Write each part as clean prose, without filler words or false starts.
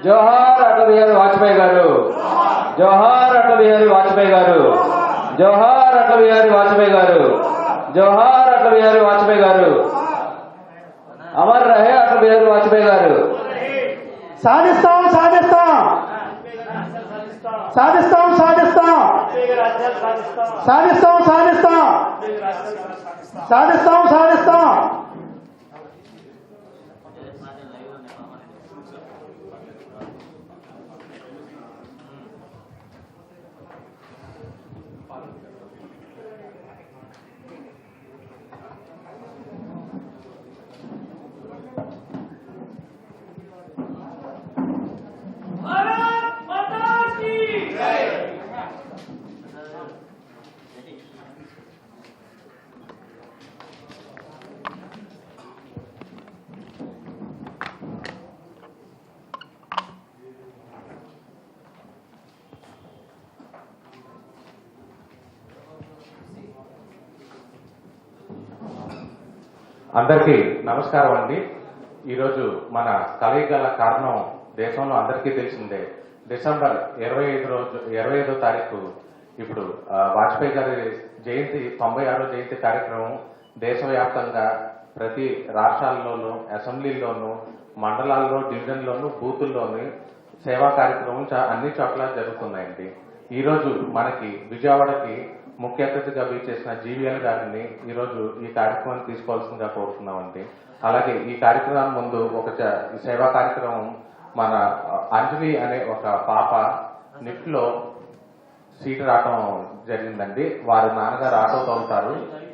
जोहार अटल बिहारी वाजपेयी गारू, जोहार अटल बिहारी वाजपेयी गारू, जोहार अटल बिहारी वाजपेयी गारू, जोहार अटल बिहारी वाजपेयी गारू, अमर रहे अटल बिहारी वाजपेयी गारू। साधिస్తాం साधिస్తాం साधिస్తాం साधिస్తాం साधिస్తాం साधिస్తాం साधिస్తాం साधिస్తాం అందరికీ నమస్కారం అండి। ఈరోజు మన కలయికల కారణం దేశంలో అందరికీ తెలిసిందే। డిసెంబర్ 25వ తారీఖు ఇప్పుడు వాజ్పేయి గారి జయంతి 96వ జయంతి కార్యక్రమం దేశవ్యాప్తంగా ప్రతి రాష్ట్రాల్లోనూ అసెంబ్లీల్లోనూ మండలాల్లో డివిజన్లోనూ బూతుల్లోనూ సేవా కార్యక్రమం అన్ని చోట్ల జరుగుతున్నాయండి। ఈరోజు మనకి విజయవాడకి ముఖ్య అతిథిగా చేసిన జీవీఎల్ గారిని ఈరోజు ఈ కార్యక్రమాన్ని తీసుకోవాల్సిందిగా కోరుతున్నామండి। అలాగే ఈ కార్యక్రమం ముందు ఒక సేవా కార్యక్రమం మన అంజలి అనే ఒక పాప నిఫ్ట్ లో సీట్ రావడం జరిగిందండి। వారి నాన్నగారు ఆటో తోలుతారు।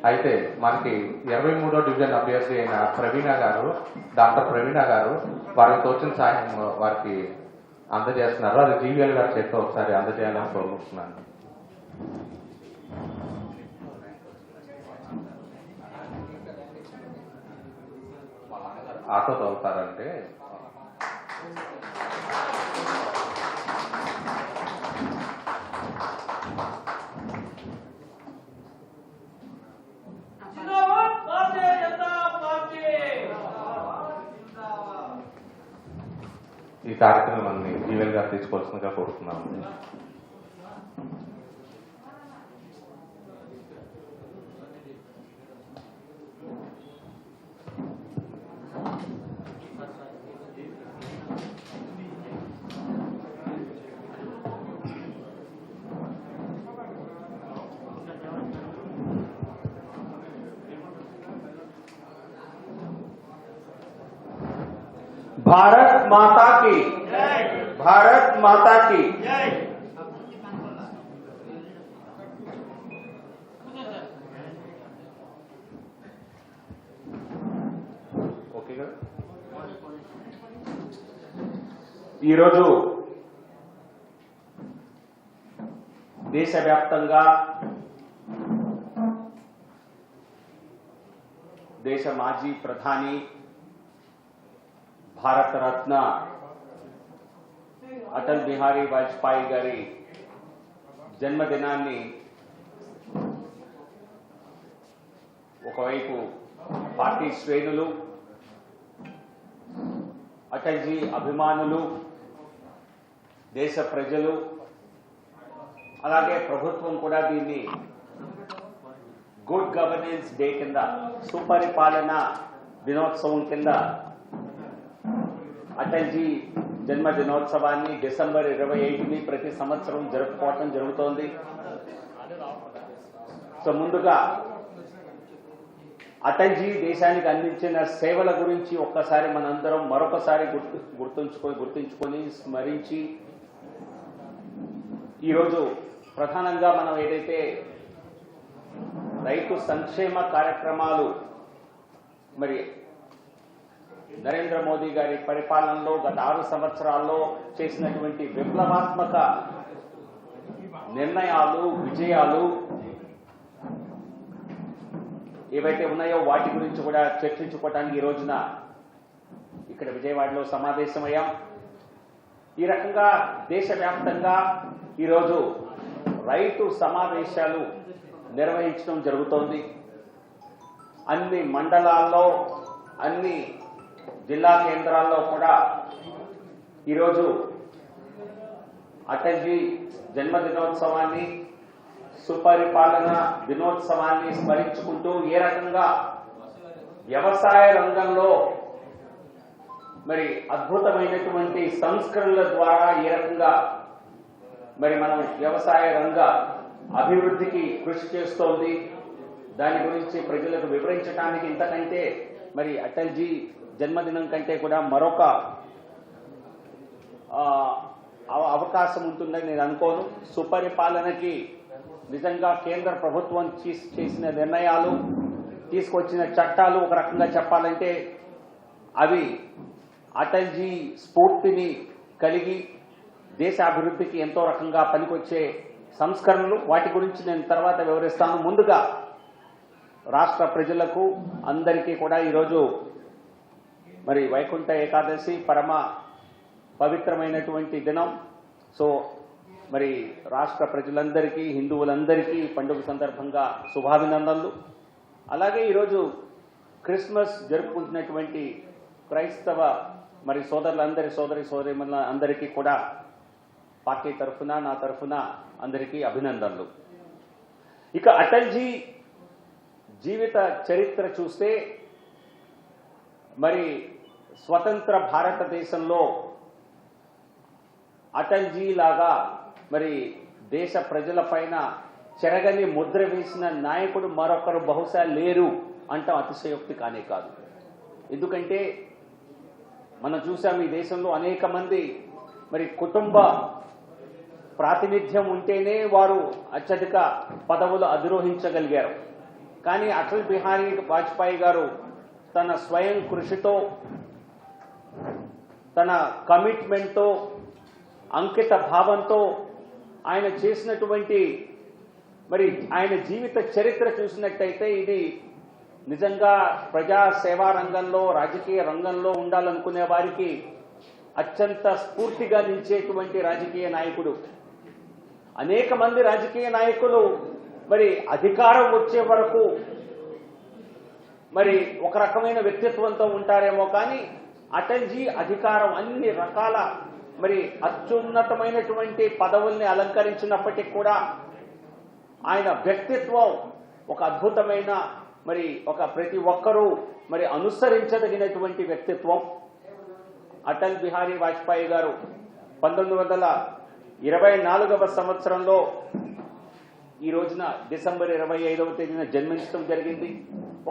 అయితే మనకి 23వ డివిజన్ అభ్యర్థి అయిన ప్రవీణ గారు, డాక్టర్ ప్రవీణ గారు వారికి తోచిన సాయం వారికి అందజేస్తున్నారు। అది జీవీఎల్ గారి చేతితో ఒకసారి అందజేయాలని కోరుకుంటున్నాను। ఆటో తోలుతారంటే ఈ కార్యక్రమాన్ని జీవన్ గారు తీసుకోవాల్సిందిగా కోరుతున్నాము। भारत माता की, भारत माता की। ఓకే కదా। ఈరోజు దేశవ్యాప్తంగా దేశ మాజీ ప్రధాని భారత రత్న అటల్ బిహారీ వాజ్పేయి గారి జన్మదినాన్ని ఒకవైపు పార్టీ శ్రేణులు, అటల్జీ అభిమానులు, దేశ ప్రజలు, అలాగే ప్రభుత్వం కూడా దీన్ని గుడ్ గవర్నెన్స్ డే కింద, సుపరిపాలన దినోత్సవం కింద అటల్జీ జన్మదినోత్సవాన్ని డిసెంబర్ 25ని ప్రతి సంవత్సరం జరుపుకోవటం జరుగుతోంది। సో ముందుగా అటల్జీ దేశానికి అందించిన సేవల గురించి ఒక్కసారి మనందరం మరొకసారి గుర్తుంచుకొని స్మరించి ఈరోజు ప్రధానంగా మనం ఏదైతే రైతు సంక్షేమ కార్యక్రమాలు మరి నరేంద్ర మోదీ గారి పరిపాలనలో గత 6 సంవత్సరాల్లో చేసినటువంటి విప్లవాత్మక నిర్ణయాలు, విజయాలు ఏవైతే ఉన్నాయో వాటి గురించి కూడా చర్చించుకోవడానికి ఈ రోజున ఇక్కడ విజయవాడలో సమావేశమయ్యాం. ఈ రకంగా దేశవ్యాప్తంగా ఈరోజు రైతు సమావేశాలు నిర్వహించడం జరుగుతోంది. అన్ని మండలాల్లో, అన్ని జిల్లా కేంద్రాల్లో కూడా ఈరోజు అటల్జీ జన్మదినోత్సవాన్ని, సుపరిపాలన దినోత్సవాన్ని స్మరించుకుంటూ ఏ రకంగా వ్యవసాయ రంగంలో మరి అద్భుతమైనటువంటి సంస్కరణల ద్వారా ఏ రకంగా మరి మనం వ్యవసాయ రంగ అభివృద్ధికి కృషి చేస్తోంది, దాని గురించి ప్రజలకు వివరించడానికి ఇంతకంటే మరి అటల్జీ జన్మదినం కంటే కూడా మరొక అవకాశం ఉంటుందని నేను అనుకోను. సుపరిపాలనకి నిజంగా కేంద్ర ప్రభుత్వం చేసిన నిర్ణయాలు, తీసుకొచ్చిన చట్టాలు ఒక రకంగా చెప్పాలంటే అవి అటల్జీ స్ఫూర్తిని కలిగి దేశ అభివృద్ధికి ఎంతో రకంగా పనికొచ్చే సంస్కరణలు. వాటి గురించి నేను తర్వాత వివరిస్తాను. ముందుగా రాష్ట్ర ప్రజలకు అందరికీ కూడా ఈరోజు మరి వైకుంఠ ఏకాదశి పరమ పవిత్రమైనటువంటి దినం. సో మరి రాష్ట్ర ప్రజలందరికీ, హిందువులందరికీ పండుగ సందర్భంగా శుభాభినందనలు. అలాగే ఈరోజు క్రిస్మస్ జరుపుకుంటున్నటువంటి క్రైస్తవ మరి సోదరుల అందరికీ కూడా పార్టీ తరఫున, నా తరఫున అందరికీ అభినందనలు. ఇక అటల్జీ జీవిత చరిత్ర చూస్తే మరి స్వతంత్ర భారతదేశంలో అటల్జీ లాగా మరి దేశ ప్రజల పైన చెరగని ముద్ర వేసిన నాయకుడు మరొకరు బహుశా లేరు అంటాం అతిశయోక్తి కానే కాదు. ఎందుకంటే మనం చూసాం ఈ దేశంలో అనేక మంది మరి కుటుంబ ప్రాతినిధ్యం ఉంటేనే వారు అత్యధిక పదవులు అధిరోహించగలిగారు. కానీ అటల్ బిహారీ వాజ్పేయి గారు తన స్వయం కృషితో, తన కమిట్మెంట్తో, అంకిత భావంతో ఆయన చేసినటువంటి మరి ఆయన జీవిత చరిత్ర చూసినట్టయితే ఇది నిజంగా ప్రజా సేవా రంగంలో, రాజకీయ రంగంలో ఉండాలనుకునే వారికి అత్యంత స్ఫూర్తిగా నిలిచేటువంటి రాజకీయ నాయకుడు. అనేక మంది రాజకీయ నాయకులు మరి అధికారం వచ్చే వరకు మరి ఒక రకమైన వ్యక్తిత్వంతో ఉంటారేమో, కానీ అటల్జీ అధికారం అన్ని రకాల మరి అత్యున్నతమైనటువంటి పదవుల్ని అలంకరించినప్పటికీ కూడా ఆయన వ్యక్తిత్వం ఒక అద్భుతమైన మరి ఒక ప్రతి ఒక్కరూ మరి అనుసరించదగినటువంటి వ్యక్తిత్వం. అటల్ బిహారీ వాజ్పేయి గారు 1924వ సంవత్సరంలో ఈ రోజున డిసెంబర్ 25వ తేదీన జన్మించడం జరిగింది.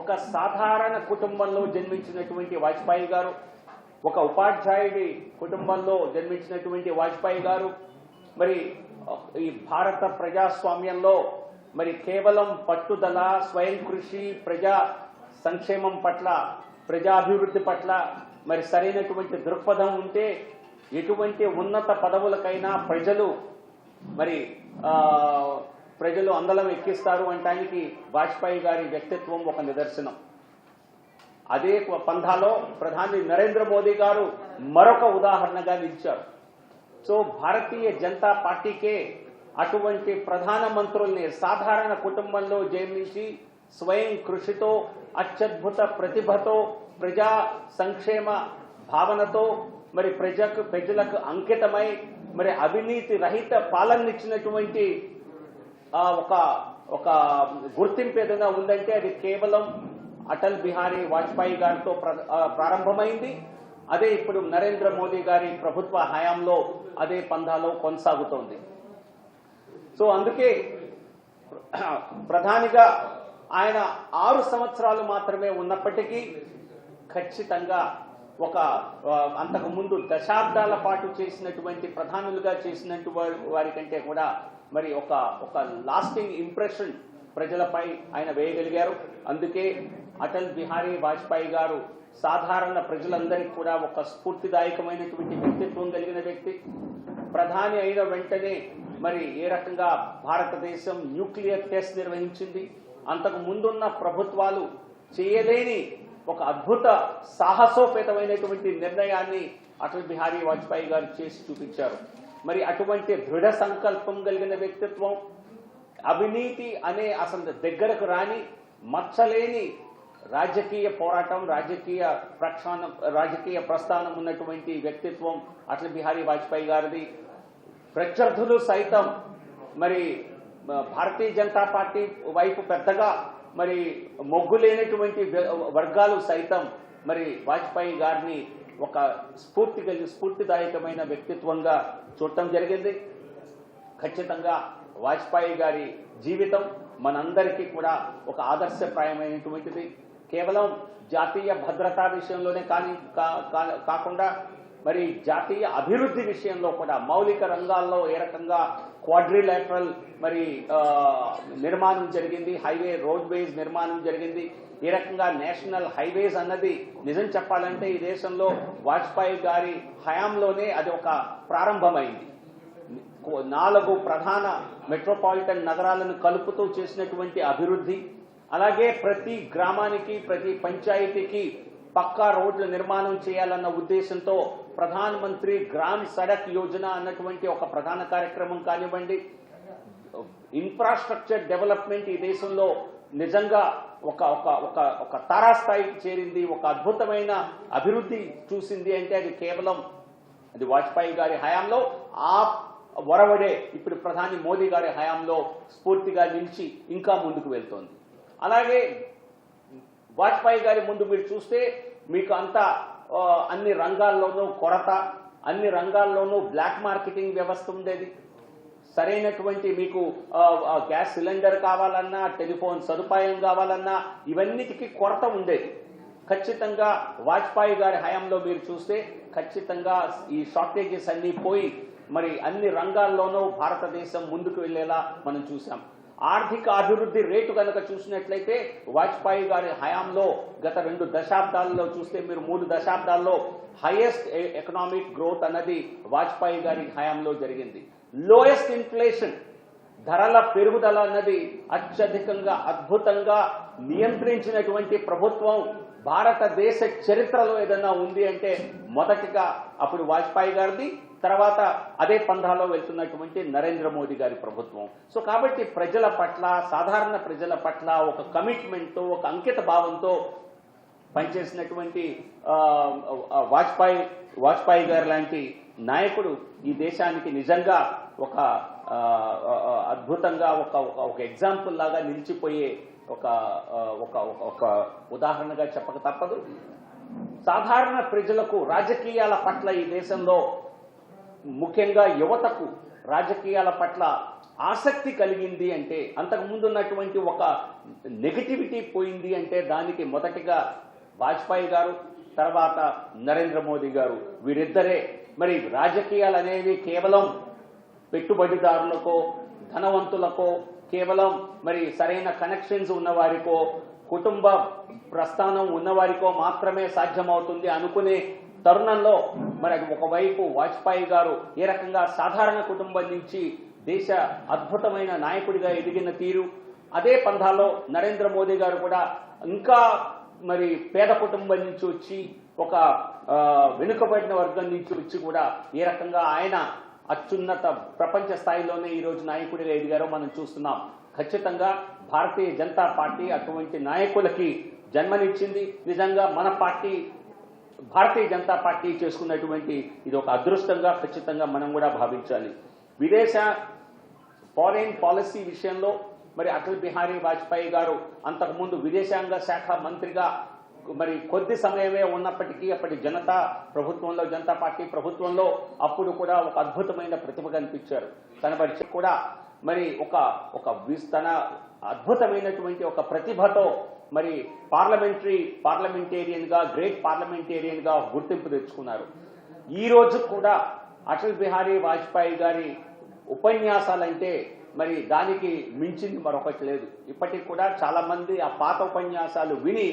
ఒక సాధారణ కుటుంబంలో జన్మించినటువంటి వాజ్పేయి గారు, ఒక ఉపాధ్యాయుడి కుటుంబంలో జన్మించినటువంటి వాజ్పేయి గారు మరి ఈ భారత ప్రజాస్వామ్యంలో మరి కేవలం పట్టుదల, స్వయం కృషి, ప్రజా సంక్షేమం పట్ల, ప్రజాభివృద్ధి పట్ల మరి సరైనటువంటి దృక్పథం ఉంటే ఎటువంటి ఉన్నత పదవులకైనా ప్రజలు అందలం ఎక్కిస్తారు అనడానికి వాజ్పేయి గారి వ్యక్తిత్వం ఒక నిదర్శనం. అదే పంథాలో ప్రధాని నరేంద్ర మోదీ గారు మరొక ఉదాహరణగా నిలిచారు. సో భారతీయ జనతా పార్టీకే అటువంటి ప్రధానమంత్రుల్ని సాధారణ కుటుంబంలో జన్మించి స్వయం కృషితో, అత్యద్భుత ప్రతిభతో, ప్రజా సంక్షేమ భావనతో మరి ప్రజలకు అంకితమై మరి అవినీతి రహిత పాలననిచ్చినటువంటి ఒక గుర్తింపు ఏదైనా ఉందంటే అది కేవలం అటల్ బిహారీ వాజ్పేయి గారితో ప్రారంభమైంది. అదే ఇప్పుడు నరేంద్ర మోదీ గారి ప్రభుత్వ హయాంలో అదే పంథాలో కొనసాగుతోంది. సో అందుకే ప్రధానిగా ఆయన 6 సంవత్సరాలు మాత్రమే ఉన్నప్పటికీ ఖచ్చితంగా ఒక అంతకు ముందు దశాబ్దాల పాటు చేసినటువంటి ప్రధానులుగా చేసినట్టు వారి కంటే కూడా మరి ఒక లాస్టింగ్ ఇంప్రెషన్ ప్రజలపై ఆయన వేయగలిగారు. అందుకే అటల్ బిహారీ వాజ్పేయి గారు సాధారణ ప్రజలందరికీ కూడా ఒక స్ఫూర్తిదాయకమైనటువంటి వ్యక్తిత్వం కలిగిన వ్యక్తి. ప్రధాని అయిన వెంటనే మరి ఏ రకంగా భారతదేశం న్యూక్లియర్ టెస్ట్ నిర్వహించింది, అంతకు ముందున్న ప్రభుత్వాలు చేయలేని ఒక అద్భుత సాహసోపేతమైనటువంటి నిర్ణయాన్ని అటల్ బిహారీ వాజ్పేయి గారు చేసి చూపించారు. మరి అటువంటి దృఢ సంకల్పం కలిగిన వ్యక్తిత్వం, అవినీతి అనే అసలు దగ్గరకు రాని మచ్చలేని రాజకీయ పోరాటం, రాజకీయ ప్రస్థానం ఉన్నటువంటి వ్యక్తిత్వం అటల్ బిహారీ వాజ్పేయి గారిది. ప్రత్యర్థులు సైతం మరి భారతీయ జనతా పార్టీ వైపు పెద్దగా మరి మొగ్గు లేనటువంటి వర్గాలు సైతం మరి వాజ్పేయి గారిని ఒక స్ఫూర్తిదాయకమైన వ్యక్తిత్వంగా చూడటం జరిగింది. ఖచ్చితంగా వాజ్పేయి గారి జీవితం మనందరికీ కూడా ఒక ఆదర్శప్రాయమైనటువంటిది. కేవలం జాతీయ భద్రతా విషయంలోనే కాకుండా మరి జాతీయ అభివృద్ధి విషయంలో కూడా మౌలిక రంగాల్లో ఏ రకంగా క్వాడ్రిలేటరల్ మరి నిర్మాణం జరిగింది, రోడ్వేస్ నిర్మాణం జరిగింది, ఏ రకంగా నేషనల్ హైవేస్ అన్నది నిజం చెప్పాలంటే ఈ దేశంలో వాజ్పేయి గారి హయాంలోనే అది ఒక ప్రారంభమైంది. 4 ప్రధాన మెట్రోపాలిటన్ నగరాలను కలుపుతూ చేసినటువంటి అభివృద్ధి, అలాగే ప్రతి గ్రామానికి ప్రతి పంచాయతీకి పక్కా రోడ్ల నిర్మాణం చేయాలన్న ఉద్దేశంతో ప్రధాన మంత్రి గ్రామ్ సడక్ యోజన అన్నటువంటి ఒక ప్రధాన కార్యక్రమం కానివ్వండి, ఇన్ఫ్రాస్ట్రక్చర్ డెవలప్మెంట్ ఈ దేశంలో నిజంగా ఒక తారాస్థాయికి చేరింది, ఒక అద్భుతమైన అభివృద్ధి చూసింది అంటే అది కేవలం అది వాజ్పేయి గారి హయాంలో. ఆ వరవడే ఇప్పుడు ప్రధాని మోదీ గారి హయాంలో స్ఫూర్తిగా నిలిచి ఇంకా ముందుకు వెళ్తోంది. అలాగే వాజ్పేయి గారి ముందు మీరు చూస్తే మీకు అంతా అన్ని రంగాల్లోనూ కొరత, అన్ని రంగాల్లోనూ బ్లాక్ మార్కెటింగ్ వ్యవస్థ ఉండేది. సరైనటువంటి మీకు గ్యాస్ సిలిండర్ కావాలన్నా, టెలిఫోన్ సదుపాయం కావాలన్నా ఇవన్నిటికీ కొరత ఉండేది. ఖచ్చితంగా వాజ్పేయి గారి హయాంలో మీరు చూస్తే ఖచ్చితంగా ఈ షార్టేజెస్ అన్ని పోయి మరి అన్ని రంగాల్లోనూ భారతదేశం ముందుకు వెళ్లేలా మనం చూసాం. ఆర్థిక అభివృద్ధి రేటు కనుక చూసినట్లయితే వాజ్పేయి గారి హయాంలో గత 2 దశాబ్దాల్లో చూస్తే మీరు 3 దశాబ్దాల్లో హైయెస్ట్ ఎకనామిక్ గ్రోత్ అన్నది వాజ్పేయి గారి హయాంలో జరిగింది. లోయెస్ట్ ఇన్ఫ్లేషన్, ధరల పెరుగుదల అన్నది అత్యధికంగా అద్భుతంగా నియంత్రించినటువంటి ప్రభుత్వం భారతదేశ చరిత్రలో ఏదైనా ఉంది అంటే మొదటిగా అప్పుడు వాజ్పేయి గారిది, తర్వాత అదే పంధాలో వెళ్తున్నటువంటి నరేంద్ర మోదీ గారి ప్రభుత్వం. సో కాబట్టి ప్రజల పట్ల, సాధారణ ప్రజల పట్ల ఒక కమిట్మెంట్తో, ఒక అంకిత భావంతో పనిచేసినటువంటి వాజ్పేయి గారు లాంటి నాయకుడు ఈ దేశానికి నిజంగా ఒక అద్భుతంగా ఒక ఎగ్జాంపుల్ లాగా నిలిచిపోయే ఒక ఉదాహరణగా చెప్పక తప్పదు. సాధారణ ప్రజలకు రాజకీయాల పట్ల ఈ దేశంలో ముఖ్యంగా యువతకు రాజకీయాల పట్ల ఆసక్తి కలిగింది అంటే, అంతకు ముందు ఉన్నటువంటి ఒక నెగటివిటీ పోయింది అంటే దానికి మొదటిగా వాజ్పేయి గారు, తర్వాత నరేంద్ర మోదీ గారు, వీరిద్దరే. మరి రాజకీయాలు అనేవి కేవలం పెట్టుబడిదారులకో, ధనవంతులకో, కేవలం మరి సరైన కనెక్షన్స్ ఉన్నవారికో, కుటుంబ ప్రస్థానం ఉన్నవారికో మాత్రమే సాధ్యమవుతుంది అనుకునే తరుణంలో మరి ఒకవైపు వాజ్పేయి గారు ఏ రకంగా సాధారణ కుటుంబం నుంచి దేశ అద్భుతమైన నాయకుడిగా ఎదిగిన తీరు, అదే పంథాలో నరేంద్ర మోదీ గారు కూడా ఇంకా మరి పేద కుటుంబం నుంచి వచ్చి ఒక వెనుకబడిన వర్గం నుంచి వచ్చి కూడా ఏ రకంగా ఆయన అత్యున్నత ప్రపంచ స్థాయిలోనే ఈరోజు నాయకుడిగా ఎదిగారో మనం చూస్తున్నాం. ఖచ్చితంగా భారతీయ జనతా పార్టీ అటువంటి నాయకులకి జన్మనిచ్చింది. నిజంగా మన పార్టీ భారతీయ జనతా పార్టీ చేసుకున్నటువంటి ఇది ఒక అదృష్టంగా ఖచ్చితంగా మనం కూడా భావించాలి. ఫారెన్ పాలసీ విషయంలో మరి అటల్ బిహారీ వాజ్పేయి గారు అంతకుముందు విదేశాంగ శాఖ మంత్రిగా మరి కొద్ది సమయమే ఉన్నప్పటికీ అప్పటి జనతా పార్టీ ప్రభుత్వంలో అప్పుడు కూడా ఒక అద్భుతమైన ప్రతిభ కనిపించారు. కనబరిచి కూడా మరి తన అద్భుతమైనటువంటి ఒక ప్రతిభతో మరి పార్లమెంటేరియన్గా గ్రేట్ పార్లమెంటేరియన్గా గుర్తింపు తెచ్చుకున్నారు. ఈ రోజు కూడా అటల్ బిహారీ వాజ్పేయి గారి ఉపన్యాసాలంటే మరి దానికి మించింది మరొకటి లేదు. ఇప్పటికి కూడా చాలా మంది ఆ పాత ఉపన్యాసాలు విని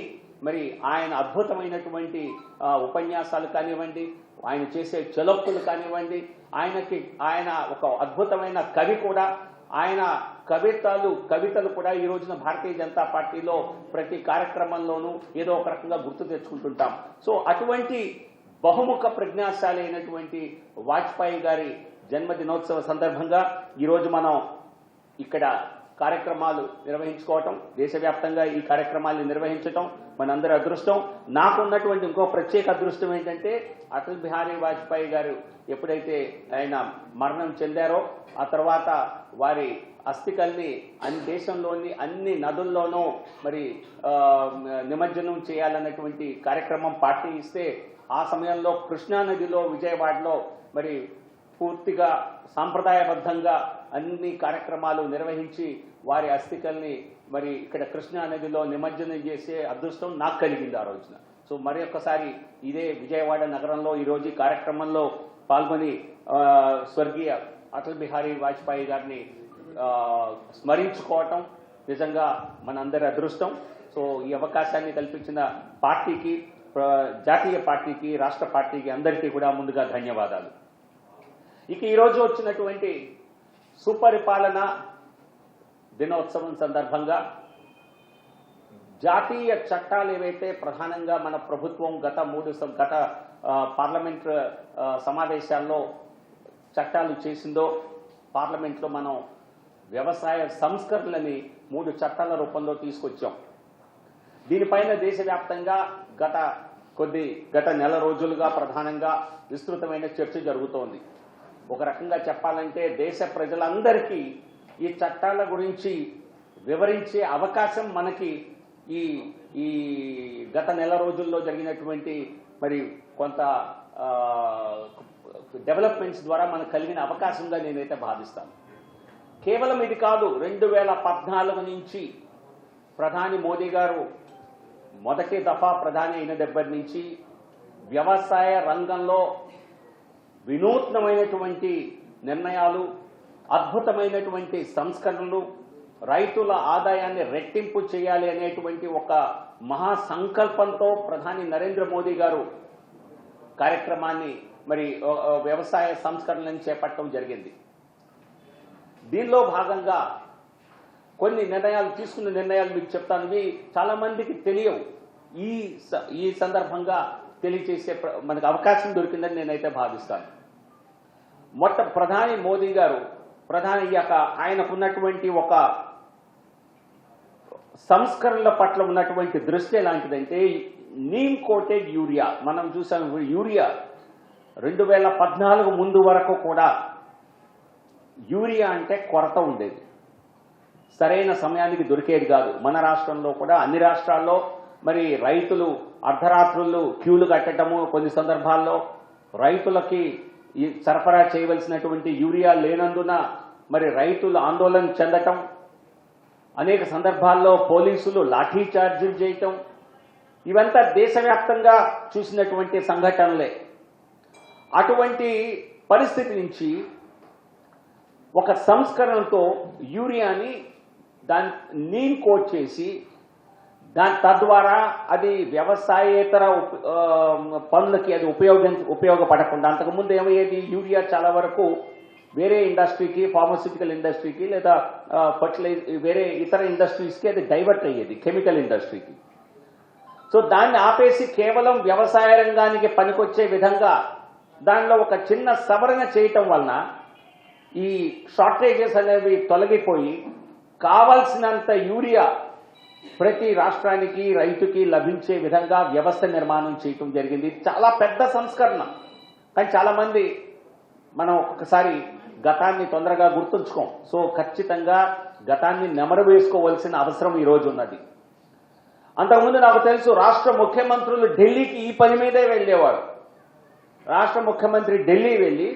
మరి ఆయన అద్భుతమైనటువంటి ఉపన్యాసాలు కానివ్వండి, ఆయన చేసే చెలొక్కులు కానివ్వండి, ఆయన ఒక అద్భుతమైన కవి కూడా, ఆయన కవితలు కూడా ఈ రోజున భారతీయ జనతా పార్టీలో ప్రతి కార్యక్రమంలోనూ ఏదో ఒక రకంగా గుర్తు తెచ్చుకుంటుంటాం. సో అటువంటి బహుముఖ ప్రజ్ఞాశాలి అయినటువంటి వాజ్పేయి గారి జన్మదినోత్సవ సందర్భంగా ఈరోజు మనం ఇక్కడ కార్యక్రమాలు నిర్వహించుకోవటం, దేశవ్యాప్తంగా ఈ కార్యక్రమాలు నిర్వహించటం మనందరి అదృష్టం. నాకున్నటువంటి ఇంకో ప్రత్యేక అదృష్టం ఏంటంటే అటల్ బిహారీ వాజ్పేయి గారు ఎప్పుడైతే ఆయన మరణం చెందారో ఆ తర్వాత వారి అస్థికల్ని దేశంలోని అన్ని నదుల్లోనూ మరి నిమజ్జనం చేయాలన్నటువంటి కార్యక్రమం పార్టీ ఇస్తే ఆ సమయంలో కృష్ణా నదిలో విజయవాడలో మరి పూర్తిగా సాంప్రదాయబద్ధంగా అన్ని కార్యక్రమాలు నిర్వహించి వారి అస్థికల్ని మరి ఇక్కడ కృష్ణా నదిలో నిమజ్జనం చేసే అదృష్టం నాకు కలిగింది ఆ రోజున. సో మరి ఒక్కసారి ఇదే విజయవాడ నగరంలో ఈరోజు ఈ కార్యక్రమంలో పాల్గొని స్వర్గీయ అటల్ బిహారీ వాజ్పేయి గారిని స్మరించుకోవటం నిజంగా మనందరి అదృష్టం. సో ఈ అవకాశాన్ని కల్పించిన పార్టీకి, జాతీయ పార్టీకి, రాష్ట్ర పార్టీకి అందరికీ కూడా ముందుగా ధన్యవాదాలు. ఇక ఈరోజు వచ్చినటువంటి సుపరిపాలన దినోత్సవం సందర్భంగా జాతీయ చట్టాలు ఏవైతే ప్రధానంగా మన ప్రభుత్వం గత పార్లమెంట్ సమావేశాల్లో చట్టాలు చేసిందో, పార్లమెంట్లో మనం వ్యవసాయ సంస్కరణలని 3 చట్టాల రూపంలో తీసుకొచ్చాం. దీనిపైన దేశవ్యాప్తంగా గత నెల రోజులుగా ప్రధానంగా విస్తృతమైన చర్చ జరుగుతోంది. ఒక రకంగా చెప్పాలంటే దేశ ప్రజలందరికీ ఈ చట్టాల గురించి వివరించే అవకాశం మనకి ఈ గత నెల రోజుల్లో జరిగినటువంటి మరి కొంత డెవలప్మెంట్స్ ద్వారా మనకు కలిగిన అవకాశంగా నేనైతే భావిస్తాను. కేవలం ఇది కాదు, 2014 నుంచి ప్రధాని మోదీ గారు మొదటి దఫా ప్రధాని అయిన దగ్గర నుంచి వ్యవసాయ రంగంలో వినూత్నమైనటువంటి నిర్ణయాలు, అద్భుతమైనటువంటి సంస్కరణలు, రైతుల ఆదాయాన్ని రెట్టింపు చేయాలి అనేటువంటి ఒక మహా సంకల్పంతో ప్రధాని నరేంద్ర మోదీ గారు కార్యక్రమాన్ని మరి వ్యవసాయ సంస్కరణలను చేపట్టడం జరిగింది. దీనిలో భాగంగా కొన్ని తీసుకున్న నిర్ణయాలు మీకు చెప్తాను. ఇవి చాలా మందికి తెలియవు. ఈ సందర్భంగా తెలియచేసే మనకు అవకాశం దొరికిందని నేనైతే భావిస్తాను. ప్రధాని మోదీ గారు ప్రధాని అయ్యాక ఆయనకున్నటువంటి ఒక సంస్కరణల పట్ల ఉన్నటువంటి దృష్టి ఎలాంటిదంటే నీమ్ కోటెడ్ యూరియా. మనం చూసాం యూరియా 2014 ముందు వరకు కూడా యూరియా అంటే కొరత ఉండేది, సరైన సమయానికి దొరికేది కాదు. మన రాష్ట్రంలో కూడా అన్ని రాష్ట్రాల్లో మరి రైతులు అర్ధరాత్రులు క్యూలు కట్టడము, కొన్ని సందర్భాల్లో రైతులకి సరఫరా చేయవలసినటువంటి యూరియా లేనందున మరి రైతులు ఆందోళన చెందటం, అనేక సందర్భాల్లో పోలీసులు లాఠీ చార్జీలు చేయటం, ఇవంతా దేశవ్యాప్తంగా చూసినటువంటి సంఘటనలే. అటువంటి పరిస్థితి నుంచి ఒక సంస్కరణతో యూరియాని నీమ్ కోట్ చేసి తద్వారా అది వ్యవసాయేతర పనులకి అది ఉపయోగపడకుండా, అంతకుముందు ఏమయ్యేది, యూరియా చాలా వరకు వేరే ఇండస్ట్రీకి, ఫార్మాస్యూటికల్ ఇండస్ట్రీకి లేదా వేరే ఇతర ఇండస్ట్రీస్కి అది డైవర్ట్ అయ్యేది, కెమికల్ ఇండస్ట్రీకి. సో దాన్ని ఆపేసి కేవలం వ్యవసాయ రంగానికి పనికొచ్చే విధంగా దానిలో ఒక చిన్న సవరణ చేయటం వలన ఈ షార్టేజెస్ అనేవి తొలగిపోయి కావలసినంత యూరియా ప్రతి రాష్ట్రానికి, రైతుకి లభించే విధంగా వ్యవస్థ నిర్మాణం చేయటం జరిగింది. చాలా పెద్ద సంస్కరణ. కానీ చాలా మంది మనం ఒక్కొక్కసారి గతాన్ని తొందరగా గుర్తుంచుకోం. సో ఖచ్చితంగా గతాన్ని నెమరు వేసుకోవాల్సిన అవసరం ఈరోజు ఉన్నది. అంతకుముందు నాకు తెలుసు రాష్ట్ర ముఖ్యమంత్రులు ఢిల్లీకి ఈ పని మీదే వెళ్ళేవారు. రాష్ట్ర ముఖ్యమంత్రి ఢిల్లీ వెళ్ళి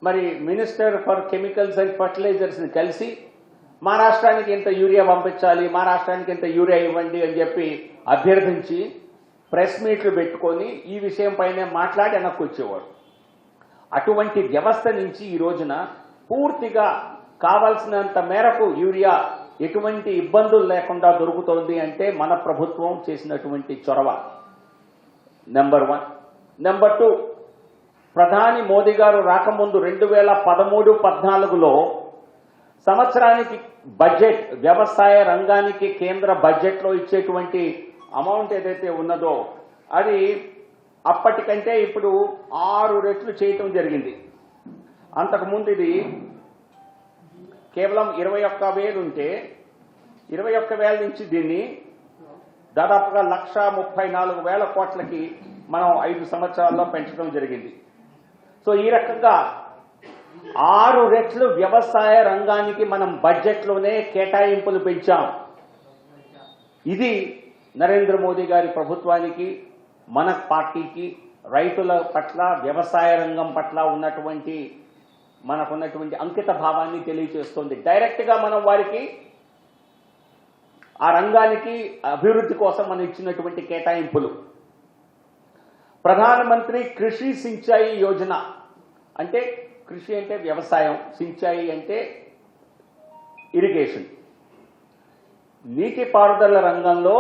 మరి మినిస్టర్ ఫర్ కెమికల్స్ అండ్ ఫర్టిలైజర్స్ని కలిసి మా రాష్ట్రానికి ఇంత యూరియా పంపించాలి, మా రాష్ట్రానికి ఇంత యూరియా ఇవ్వండి అని చెప్పి అభ్యర్థించి ప్రెస్ మీట్లు పెట్టుకొని ఈ విషయం పైనే మాట్లాడి వెనక్కి వచ్చేవాడు. అటువంటి వ్యవస్థ నుంచి ఈ రోజున పూర్తిగా కావాల్సినంత మేరకు యూరియా ఎటువంటి ఇబ్బందులు లేకుండా దొరుకుతోంది అంటే మన ప్రభుత్వం చేసినటువంటి చొరవ నెంబర్ 1. నెంబర్ 2, ప్రధాని మోదీ గారు రాకముందు 2013-14లో సంవత్సరానికి బడ్జెట్ వ్యవసాయ రంగానికి కేంద్ర బడ్జెట్లో ఇచ్చేటువంటి అమౌంట్ ఏదైతే ఉన్నదో అది అప్పటికంటే ఇప్పుడు 6 రెట్లు చేయటం జరిగింది. అంతకుముందు ఇది కేవలం 21,000 ఉంటే 21,000 నుంచి దీన్ని దాదాపుగా 1,34,000 కోట్లకి మనం 5 సంవత్సరాల్లో పెంచడం జరిగింది. సో ఈ రకంగా 6 రెట్లు వ్యవసాయ రంగానికి మనం బడ్జెట్లోనే కేటాయింపులు పెంచాం. ఇది నరేంద్ర మోదీ గారి ప్రభుత్వానికి, మన పార్టీకి, రైతుల పట్ల, వ్యవసాయ రంగం పట్ల మనకున్నటువంటి అంకిత భావాన్ని తెలియజేస్తుంది. డైరెక్ట్గా మనం వారికి ఆ రంగానికి అభివృద్ధి కోసం మనం ఇచ్చినటువంటి కేటాయింపులు. ప్రధానమంత్రి కృషి సించాయి యోజన అంటే కృషి అంటే వ్యవసాయం, సించాయి అంటే ఇరిగేషన్, నీటిపారుదల రంగంలో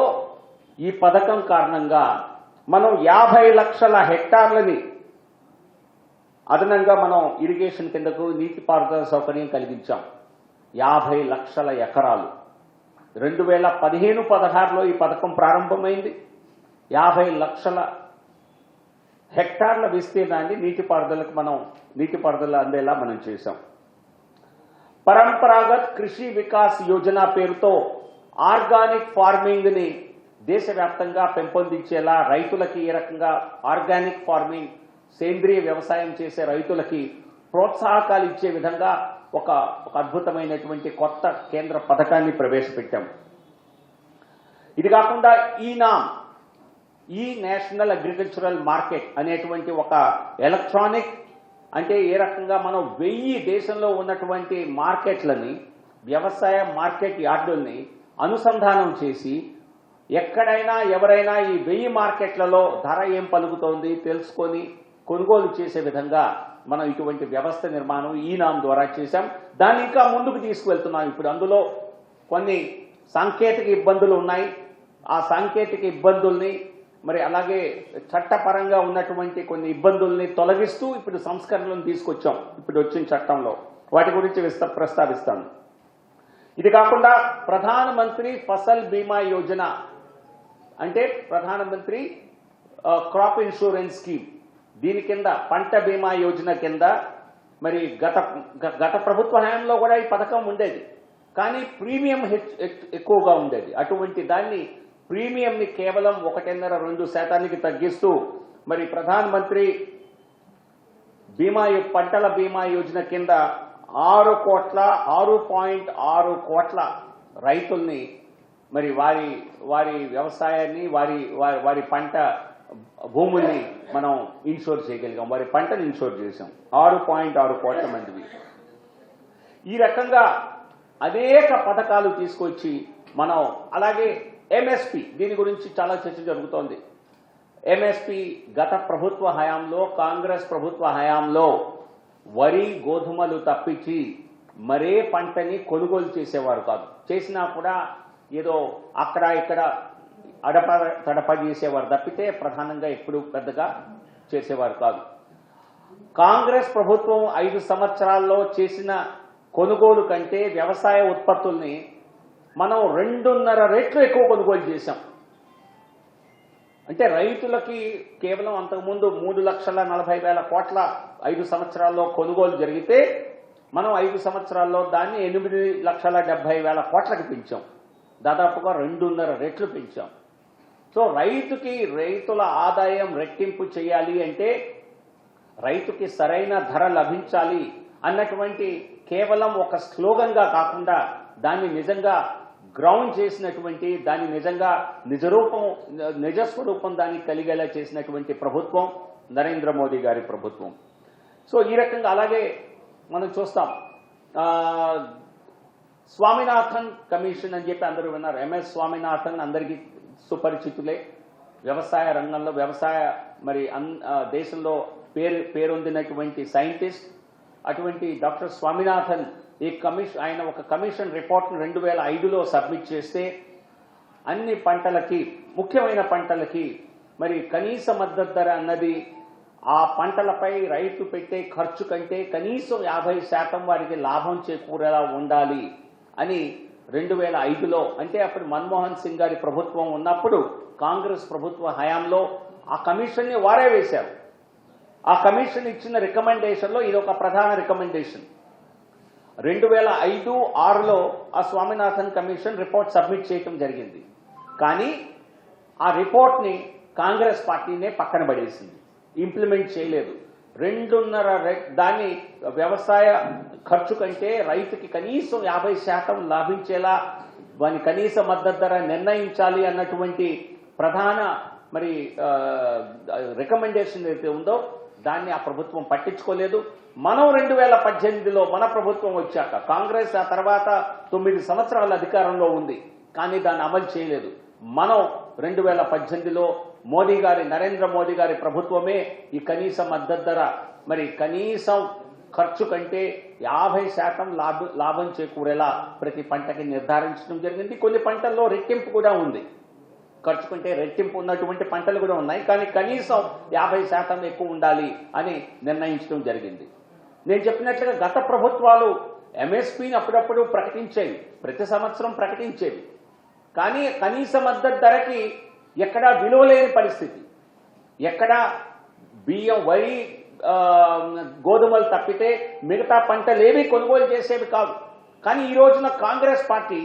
ఈ పథకం కారణంగా మనం 50 లక్షల హెక్టార్లని అదనంగా మనం ఇరిగేషన్ కిందకు నీటిపారుదల సౌకర్యం కలిగించాం. 50 లక్షల ఎకరాలు 2015-16లో ఈ పథకం ప్రారంభమైంది. 50 లక్షల హెక్టార్ల విస్తీర్ణాన్ని నీటిపారుదల అందేలా మనం చేశాం. పరంపరాగత్ కృషి వికాస్ యోజన పేరుతో ఆర్గానిక్ ఫార్మింగ్ ని దేశవ్యాప్తంగా పెంపొందించేలా రైతులకి ఈ రకంగా ఆర్గానిక్ ఫార్మింగ్, సేంద్రియ వ్యవసాయం చేసే రైతులకి ప్రోత్సాహకాలు ఇచ్చే విధంగా ఒక అద్భుతమైనటువంటి కొత్త కేంద్ర పథకాన్ని ప్రవేశపెట్టాం. ఇది కాకుండా ఈ నేషనల్ అగ్రికల్చరల్ మార్కెట్ అనేటువంటి ఒక ఎలక్ట్రానిక్, అంటే ఏ రకంగా మనం 1000 దేశంలో ఉన్నటువంటి మార్కెట్లని, వ్యవసాయ మార్కెట్ యార్డుల్ని అనుసంధానం చేసి ఎక్కడైనా ఎవరైనా ఈ 1000 మార్కెట్లలో ధర ఏం పలుకుతోంది తెలుసుకొని కొనుగోలు చేసే విధంగా మనం ఇటువంటి వ్యవస్థ నిర్మాణం ఈనాం ద్వారా చేశాం. దాన్ని ఇంకా ముందుకు తీసుకువెళ్తున్నాం. ఇప్పుడు అందులో కొన్ని సాంకేతిక ఇబ్బందులు ఉన్నాయి. ఆ సాంకేతిక ఇబ్బందుల్ని మరి అలాగే చట్టపరంగా ఉన్నటువంటి కొన్ని ఇబ్బందుల్ని తొలగిస్తూ ఇప్పుడు సంస్కరణలను తీసుకొచ్చాం. ఇప్పుడు వచ్చిన చట్టంలో వాటి గురించి ప్రస్తావిస్తాను. ఇది కాకుండా ప్రధానమంత్రి ఫసల్ బీమా యోజన అంటే ప్రధానమంత్రి క్రాప్ ఇన్సూరెన్స్ స్కీమ్, దీని కింద పంట బీమా యోజన కింద మరి గత ప్రభుత్వ హయాంలో కూడా ఈ పథకం ఉండేది, కానీ ప్రీమియం ఎక్కువగా ఉండేది. అటువంటి దాన్ని ప్రీమియంని కేవలం 1.5-2% తగ్గిస్తూ మరి ప్రధానమంత్రి పంటల బీమా యోజన కింద 6.6 కోట్ల రైతుల్ని మరి వారి వ్యవసాయాన్ని, వారి పంట భూముల్ని మనం ఇన్షూర్ చేయగలిగాం. వారి పంటను ఇన్షూర్ చేశాం. 6.6 కోట్ల మందివి. ఈ రకంగా అనేక పథకాలు తీసుకొచ్చి మనం, అలాగే ఎంఎస్పి, దీని గురించి చాలా చర్చ జరుగుతోంది. ఎంఎస్పి గత ప్రభుత్వ హయాంలో, కాంగ్రెస్ ప్రభుత్వ హయాంలో వరి, గోధుమలు తప్పించి మరే పంటని కొనుగోలు చేసేవారు కాదు. చేసినా కూడా ఏదో అక్కడ ఇక్కడ తడప చేసేవారు తప్పితే ప్రధానంగా ఎప్పుడు పెద్దగా చేసేవారు కాదు. కాంగ్రెస్ ప్రభుత్వం 5 సంవత్సరాల్లో చేసిన కొనుగోలు కంటే వ్యవసాయ ఉత్పత్తుల్ని మనం 2.5 రెట్లు ఎక్కువ కొనుగోలు చేశాం. అంటే రైతులకి కేవలం అంతకుముందు 3,40,000 కోట్ల 5 సంవత్సరాల్లో కొనుగోలు జరిగితే మనం 5 సంవత్సరాల్లో దాన్ని 8,70,000 కోట్లకి పెంచాం. దాదాపుగా 2.5 రెట్లు పెంచాం. సో రైతుల ఆదాయం రెట్టింపు చేయాలి అంటే రైతుకి సరైన ధర లభించాలి అన్నటువంటి కేవలం ఒక స్లోగన్గా కాకుండా దాన్ని నిజంగా గ్రౌండ్ చేసినటువంటి, దాన్ని నిజంగా నిజస్వరూపం దానికి కలిగేలా చేసినటువంటి ప్రభుత్వం నరేంద్ర మోదీ గారి ప్రభుత్వం. సో ఈ రకంగా అలాగే మనం చూస్తాం స్వామినాథన్ కమిషన్ అని చెప్పి అందరూ విన్నారు. ఎంఎస్ స్వామినాథన్ అందరికీ సుపరిచితులే. వ్యవసాయ రంగంలో మరి దేశంలో పేరొందినటువంటి సైంటిస్ట్. అటువంటి డాక్టర్ స్వామినాథన్ ఆయన ఒక కమిషన్ రిపోర్ట్ను 2005లో సబ్మిట్ చేస్తే అన్ని పంటలకి, ముఖ్యమైన పంటలకి మరి కనీస మద్దతు ధర అన్నది ఆ పంటలపై రైతు పెట్టే ఖర్చు కంటే కనీసం 50% వారికి లాభం చేకూరేలా ఉండాలి అని 2005లో, అంటే అప్పుడు మన్మోహన్ సింగ్ గారి ప్రభుత్వం ఉన్నప్పుడు కాంగ్రెస్ ప్రభుత్వ హయాంలో ఆ కమిషన్ని వారే వేశారు. ఆ కమిషన్ ఇచ్చిన రికమెండేషన్లో ఇది ఒక ప్రధాన రికమెండేషన్. 2005-6లో ఆ స్వామినాథన్ కమిషన్ రిపోర్ట్ సబ్మిట్ చేయడం జరిగింది. కానీ ఆ రిపోర్ట్ని కాంగ్రెస్ పార్టీనే పక్కన పడేసింది, ఇంప్లిమెంట్ చేయలేదు. 2.5 దాన్ని వ్యవసాయ ఖర్చు కంటే రైతుకి కనీసం 50% లాభించేలా వాని కనీస మద్దతు ధర నిర్ణయించాలి అన్నటువంటి ప్రధాన మరి రికమెండేషన్ ఏదైతే ఉందో దాన్ని ఆ ప్రభుత్వం పట్టించుకోలేదు. మనం 2018లో మన ప్రభుత్వం వచ్చాక, కాంగ్రెస్ ఆ తర్వాత 9 సంవత్సరాల అధికారంలో ఉంది, కానీ దాన్ని అమలు చేయలేదు. మనం 2018లో నరేంద్ర మోదీ గారి ప్రభుత్వమే ఈ కనీస మద్దతు ధర మరి కనీసం ఖర్చు కంటే 50% లాభం చేకూరేలా ప్రతి పంటకి నిర్ధారించడం జరిగింది. కొన్ని పంటల్లో రెట్టింపు కూడా ఉంది, ఖర్చు కంటే రెట్టింపు ఉన్నటువంటి పంటలు కూడా ఉన్నాయి, కానీ కనీసం 50% ఎక్కువ ఉండాలి అని నిర్ణయించడం జరిగింది. నేను చెప్పినట్లుగా గత ప్రభుత్వాలు ఎంఎస్పీని అప్పుడప్పుడు ప్రకటించేవి, ప్రతి సంవత్సరం ప్రకటించేవి, కానీ కనీస మద్దతు ధరకి ఎక్కడా విలువ లేని పరిస్థితి. ఎక్కడా బియ్యం, వరి, గోధుమలు తప్పితే మిగతా పంటలేవి కొనుగోలు చేసేవి కాదు. కానీ ఈ రోజున కాంగ్రెస్ పార్టీ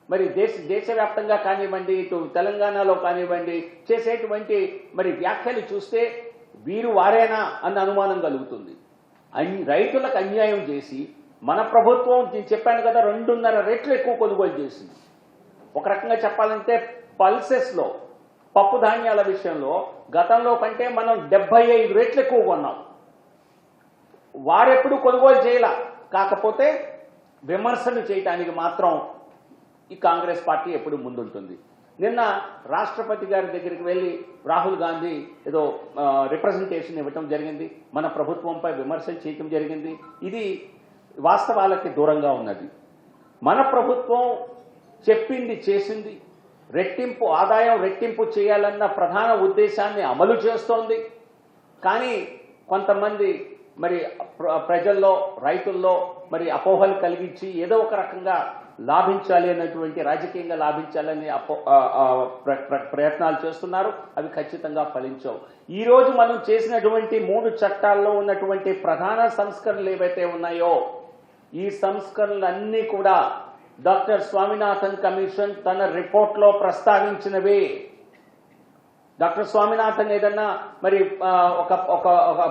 మరి దేశవ్యాప్తంగా కానివ్వండి, ఇటు తెలంగాణలో కానివ్వండి, చేసేటువంటి మరి వ్యాఖ్యలు చూస్తే వీరు వారేనా అన్న అనుమానం కలుగుతుంది. రైతులకు అన్యాయం చేసి మన ప్రభుత్వం, నేను చెప్పాను కదా, 2.5 రెట్లు ఎక్కువ కొనుగోలు చేసింది. ఒక రకంగా చెప్పాలంటే పల్సెస్లో, పప్పు ధాన్యాల విషయంలో గతంలో కంటే మనం 75 రెట్లు ఎక్కువ కొన్నాం. వారెప్పుడు కొనుగోలు చేయాల, కాకపోతే విమర్శలు చేయటానికి మాత్రం ఈ కాంగ్రెస్ పార్టీ ఎప్పుడు ముందుంటుంది. నిన్న రాష్ట్రపతి గారి దగ్గరికి వెళ్ళి రాహుల్ గాంధీ ఏదో రిప్రజెంటేషన్ ఇవ్వటం జరిగింది, మన ప్రభుత్వంపై విమర్శలు చేయటం జరిగింది. ఇది వాస్తవాలకి దూరంగా ఉన్నది. మన ప్రభుత్వం చెప్పింది చేసింది, ఆదాయం రెట్టింపు చేయాలన్న ప్రధాన ఉద్దేశాన్ని అమలు చేస్తోంది. కానీ కొంతమంది మరి ప్రజల్లో, రైతుల్లో మరి అపోహలు కలిగించి ఏదో ఒక రకంగా లాభించాలి అన్నటువంటి, రాజకీయంగా లాభించాలని ప్రయత్నాలు చేస్తున్నారు. అవి ఖచ్చితంగా ఫలించవు. ఈ రోజు మనం చేసినటువంటి 3 చట్టాల్లో ఉన్నటువంటి ప్రధాన సంస్కరణలు ఏవైతే ఉన్నాయో, ఈ సంస్కరణలన్నీ కూడా డాక్టర్ స్వామినాథన్ కమిషన్ తన రిపోర్ట్లో ప్రస్తావించినవే. డాక్టర్ స్వామినాథన్ ఏదన్నా మరి ఒక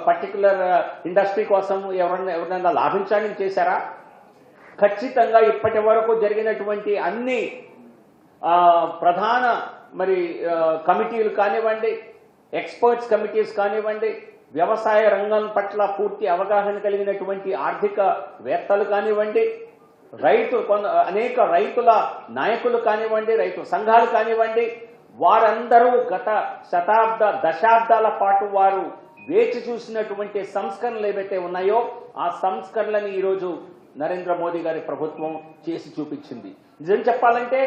పర్టికులర్ ఇండస్ట్రీ కోసం ఎవరైనా లాభించాలని చేశారా? ఖచ్చితంగా ఇప్పటి వరకు జరిగినటువంటి అన్ని ప్రధాన మరి కమిటీలు కానివ్వండి, ఎక్స్పర్ట్స్ కమిటీస్ కానివ్వండి, వ్యవసాయ రంగం పట్ల పూర్తి అవగాహన కలిగినటువంటి ఆర్థికవేత్తలు కానివ్వండి, అనేక రైతుల నాయకులు కానివ్వండి, రైతు సంఘాలు కానివ్వండి, వారందరూ గత దశాబ్దాల పాటు వారు వేచి చూసినటువంటి సంస్కరణలు ఏవైతే ఉన్నాయో ఆ సంస్కరణలను ఈరోజు నరేంద్ర మోదీ గారి ప్రభుత్వం చేసి చూపించింది. నిజం చెప్పాలంటే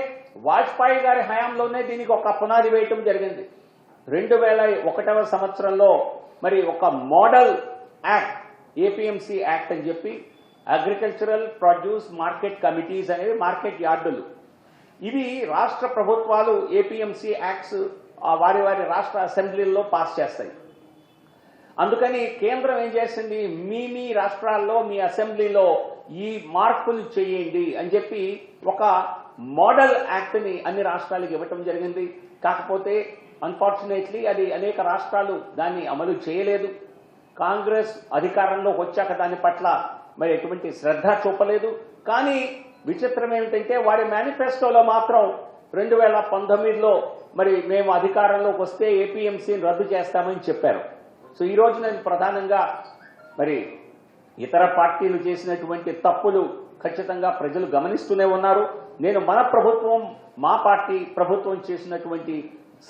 వాజ్పేయి గారి హయాంలోనే దీనికి ఒక పునాది వేయటం జరిగింది. 2001వ సంవత్సరంలో మరి ఒక మోడల్ యాక్ట్, ఏపీఎంసీ యాక్ట్ అని చెప్పి, అగ్రికల్చరల్ ప్రొడ్యూస్ మార్కెట్ కమిటీస్ అనేవి మార్కెట్ యార్డులు. ఇవి రాష్ట్ర ప్రభుత్వాలు ఏపీఎంసీ యాక్ట్స్ వారి రాష్ట్ర అసెంబ్లీల్లో పాస్ చేస్తాయి. అందుకని కేంద్రం ఏం చేసింది, మీ రాష్ట్రాల్లో, మీ అసెంబ్లీలో ఈ మార్పులు చేయండి అని చెప్పి ఒక మోడల్ యాక్ట్ని అన్ని రాష్ట్రాలకు ఇవ్వటం జరిగింది. కాకపోతే అన్ఫార్చునేట్లీ అది అనేక రాష్ట్రాలు దాన్ని అమలు చేయలేదు. కాంగ్రెస్ అధికారంలోకి వచ్చాక దాని పట్ల మరి ఎటువంటి శ్రద్ధ చూపలేదు. కానీ విచిత్రం ఏమిటంటే వారి మేనిఫెస్టోలో మాత్రం 2019లో మరి మేము అధికారంలోకి వస్తే ఏపీఎంసీని రద్దు చేస్తామని చెప్పారు. సో ఈ రోజు నేను ప్రధానంగా మరి ఇతర పార్టీలు చేసినటువంటి తప్పులు ఖచ్చితంగా ప్రజలు గమనిస్తూనే ఉన్నారు. నేను మన ప్రభుత్వం, మా పార్టీ ప్రభుత్వం చేసినటువంటి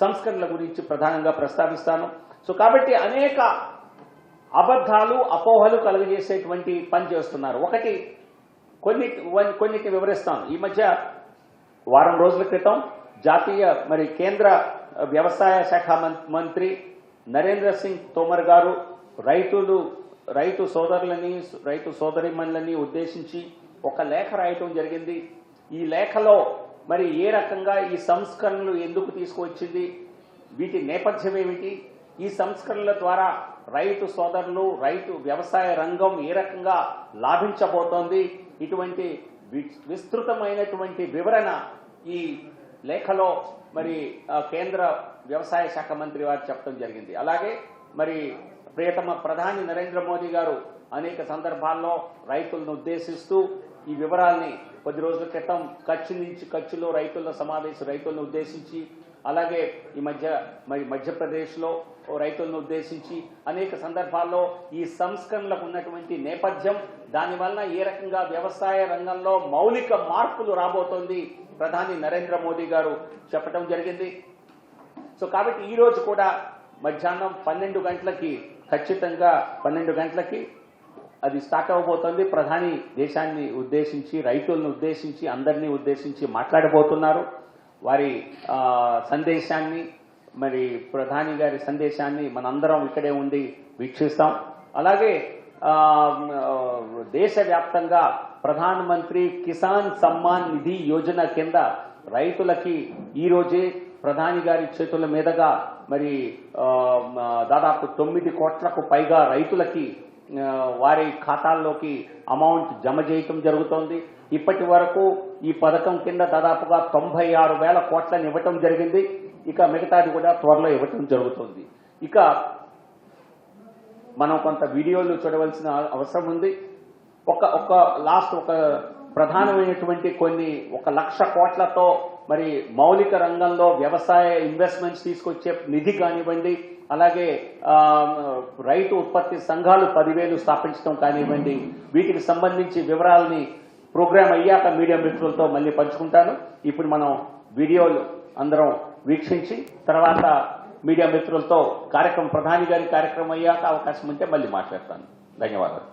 సంస్కరణల గురించి ప్రధానంగా ప్రస్తావిస్తాను. సో కాబట్టి అనేక అబద్ధాలు, అపోహలు కలుగజేసేటువంటి పని చేస్తున్నారు. ఒకటి కొన్నిటి వివరిస్తాను. ఈ మధ్య వారం రోజుల క్రితం కేంద్ర వ్యవసాయ శాఖ మంత్రి నరేంద్ర సింగ్ తోమర్ గారు రైతు సోదరులని, రైతు సోదరిమణులని ఉద్దేశించి ఒక లేఖ రాయటం జరిగింది. ఈ లేఖలో మరి ఏ రకంగా ఈ సంస్కరణలు ఎందుకు తీసుకువచ్చింది, వీటి నేపథ్యం ఏమిటి, ఈ సంస్కరణల ద్వారా రైతు సోదరులు, రైతు వ్యవసాయ రంగం ఏ రకంగా లాభించబోతోంది, ఇటువంటి విస్తృతమైనటువంటి వివరణ ఈ లేఖలో మరి కేంద్ర వ్యవసాయ శాఖ మంత్రి వారు చెప్పడం జరిగింది. అలాగే మరి ప్రియతమ ప్రధాని నరేంద్ర మోదీ గారు అనేక సందర్భాల్లో రైతులను ఉద్దేశిస్తూ ఈ వివరాల్ని కొద్ది రోజుల క్రితం కచ్లో రైతుల సమావేశం రైతులను ఉద్దేశించి, అలాగే ఈ మధ్యప్రదేశ్లో రైతులను ఉద్దేశించి అనేక సందర్భాల్లో ఈ సంస్కరణలకు ఉన్నటువంటి నేపథ్యం, దానివల్ల ఏ రకంగా వ్యవసాయ రంగంలో మౌలిక మార్పులు రాబోతోంది ప్రధాని నరేంద్ర మోదీ గారు చెప్పడం జరిగింది. సో కాబట్టి ఈ రోజు కూడా మధ్యాహ్నం 12 గంటలకి, ఖచ్చితంగా 12 గంటలకి అది స్టార్ట్ అవబోతోంది. ప్రధాని దేశాన్ని ఉద్దేశించి, రైతులను ఉద్దేశించి, అందరినీ ఉద్దేశించి మాట్లాడబోతున్నారు. వారి సందేశాన్ని, మరి ప్రధాని గారి సందేశాన్ని మనందరం ఇక్కడే ఉండి వీక్షిస్తాం. అలాగే దేశవ్యాప్తంగా ప్రధానమంత్రి కిసాన్ సమ్మాన్ నిధి యోజన కింద రైతులకి ఈ రోజే ప్రధాని గారి చేతుల మీదుగా మరి దాదాపు 9 కోట్లకు పైగా రైతులకి వారి ఖాతాల్లోకి అమౌంట్ జమ చేయటం జరుగుతోంది. ఇప్పటి వరకు ఈ పథకం కింద దాదాపుగా 96,000 కోట్లను ఇవ్వటం జరిగింది. ఇక మిగతాది కూడా త్వరలో ఇవ్వటం జరుగుతుంది. ఇక మనం కొంత వీడియోలు చూడవలసిన అవసరం ఉంది. ఒక ప్రధానమైనటువంటి 1,00,000 కోట్లతో మరి మౌలిక రంగంలో వ్యవసాయ ఇన్వెస్ట్మెంట్స్ తీసుకొచ్చే నిధి కానివ్వండి, అలాగే రైతు ఉత్పత్తి సంఘాలు 10,000 స్థాపించడం కానివ్వండి, వీటికి సంబంధించి వివరాలని ప్రోగ్రాం అయ్యాక మీడియా మిత్రులతో మళ్ళీ పంచుకుంటాను. ఇప్పుడు మనం వీడియోలు అందరం వీక్షించి తర్వాత మీడియా మిత్రులతో ప్రధాని గారి కార్యక్రమం అయ్యాక అవకాశం ఉంటే మళ్ళీ మాట్లాడతాను. ధన్యవాదాలు.